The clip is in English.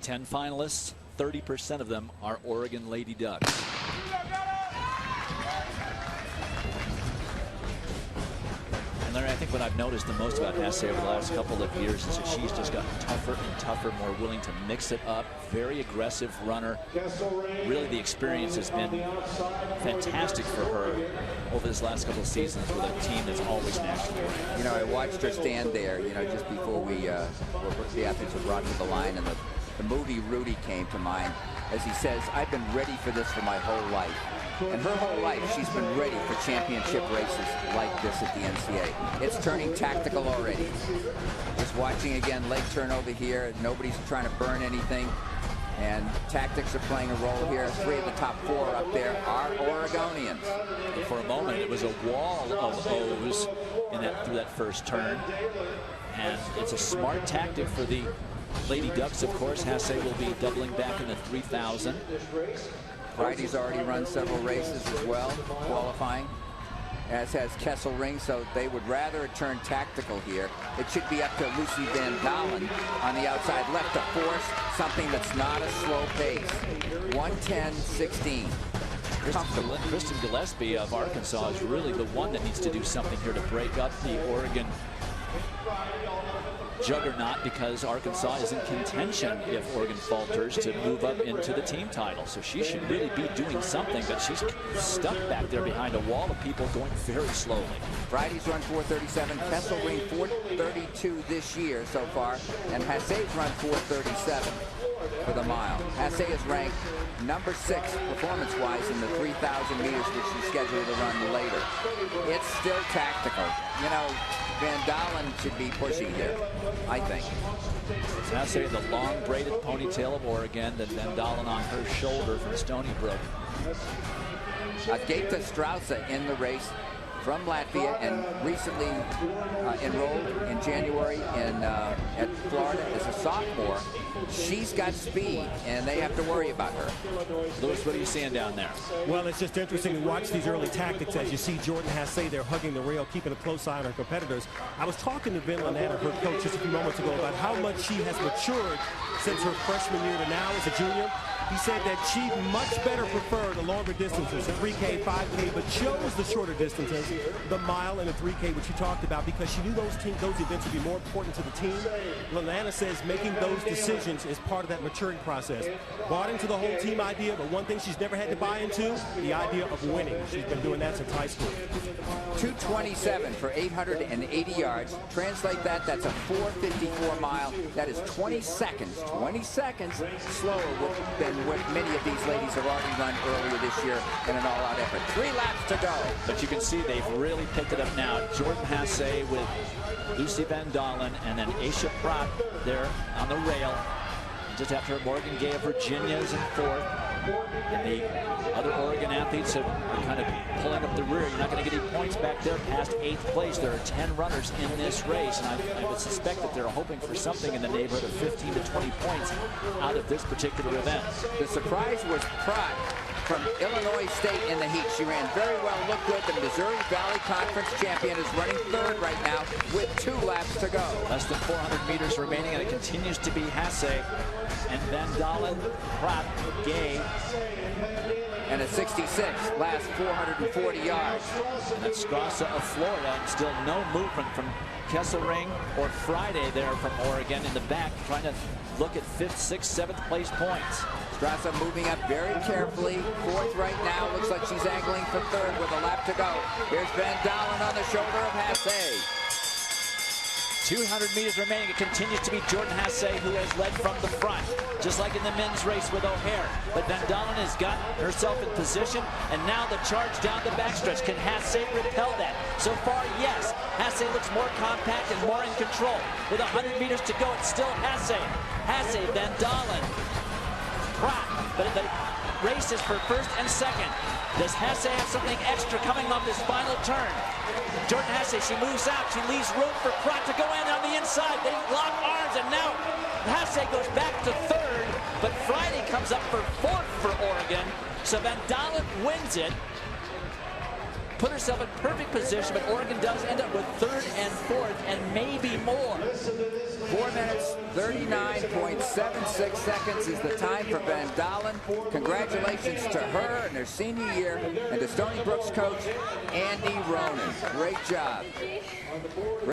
10 finalists, 30% of them are Oregon Lady Ducks. And Larry, I think what I've noticed the most about Hasse over the last couple of years is that she's just gotten tougher and tougher, more willing to mix it up. Very aggressive runner. Really, the experience has been fantastic for her over this last couple of seasons with a team that's always national. You know, I watched her stand there, you know, just before the athletes were brought to the line, and the movie Rudy came to mind. As he says, I've been ready for this for my whole life. And her whole life, she's been ready for championship races like this at the NCAA. It's turning tactical already. Just watching again, leg turn over here. Nobody's trying to burn anything. And tactics are playing a role here. 3 of the top 4 up there are Oregonians. For a moment, it was a wall of O's through that first turn. And it's a smart tactic for the Lady Ducks, of course. Hasse will be doubling back in the 3,000. Friday's already run several races as well, qualifying, as has Kesselring, so they would rather turn tactical here. It should be up to Lucy Van Dalen on the outside left to force something that's not a slow pace. 1:10.16. Kristen Gillespie of Arkansas is really the one that needs to do something here to break up the Oregon juggernaut, because Arkansas is in contention if Oregon falters to move up into the team title. So she should really be doing something, but she's stuck back there behind a wall of people going very slowly. Friday's run 4:37, Kesselring 4:32 this year so far, and Hasse's run 4:37 for the mile. Hasse is ranked number 6 performance-wise in the 3,000 meters, which she's scheduled to run later. It's still tactical. You know, Van Dalen should be pushing here, I think. Hasse, the long braided ponytail of Oregon, then Van Dalen on her shoulder from Stony Brook. Gaeta Strauss in the race from Latvia, and recently enrolled in January at Florida as a sophomore. She's got speed, and they have to worry about her. Lewis, what are you seeing down there? Well, it's just interesting to watch these early tactics as you see Jordan Hasse there hugging the rail, keeping a close eye on her competitors. I was talking to Ben Lanata, her coach, just a few moments ago about how much she has matured since her freshman year to now as a junior. He said that she much better preferred the longer distances, the 3K, 5K, but chose the shorter distances, the mile and the 3K, which you talked about, because she knew those events would be more important to the team. Lanata says making those decisions is part of that maturing process. Bought into the whole team idea, but one thing she's never had to buy into, the idea of winning. She's been doing that since high school. 2:27 for 880 yards. Translate that, that's a 4:54 mile. That is 20 seconds slower than what many of these ladies have already run earlier this year in an all-out effort. 3 laps to go. But you can see they've really picked it up now. Jordan Hasse with Lucy Van Dalen, and then Aisha Pratt there on the rail. Just after Morgan Gay of Virginia is in 4th. And the other Oregon athletes are kind of pulling up the rear. You're not going to get any points back there past 8th place. There are 10 runners in this race, and I would suspect that they're hoping for something in the neighborhood of 15 to 20 points out of this particular event. The surprise was Pratt from Illinois State in the heat. She ran very well, looked good. The Missouri Valley Conference champion is running 3rd right now with 2 laps to go. Less than 400 meters remaining, and it continues to be Hasse and Van Dalen, Pratt, Gay. And a 66, last 440 yards. And that's Strauss of Florida, and still no movement from Kesselring or Friday there from Oregon in the back, trying to look at 5th, 6th, 7th place points. Strauss moving up very carefully. 4th right now. Looks like she's angling for 3rd with a lap to go. Here's Van Dalen on the shoulder of Hasse. 200 meters remaining. It continues to be Jordan Hasse who has led from the front, just like in the men's race with O'Hare. But Van Dalen has got herself in position, and now the charge down the backstretch. Can Hasse repel that? So far, yes. Hasse looks more compact and more in control. With 100 meters to go, it's still Hasse. Hasse, Van Dalen, Pratt. But the race is for 1st and 2nd. Does Hasse have something extra coming off this final turn? Jordan Hasse, she moves out. She leaves room for Pratt to go in on the inside. They lock arms, and now Hasse goes back to 3rd, but Friday comes up for 4th for Oregon. So Van Dalen wins it. Put herself in perfect position, but Oregon does end up with 3rd and 4th, and maybe more. 4 minutes 39.76 seconds is the time for Van Dalen. Congratulations to her in her senior year and to Stony Brook's coach, Andy Ronan. Great job.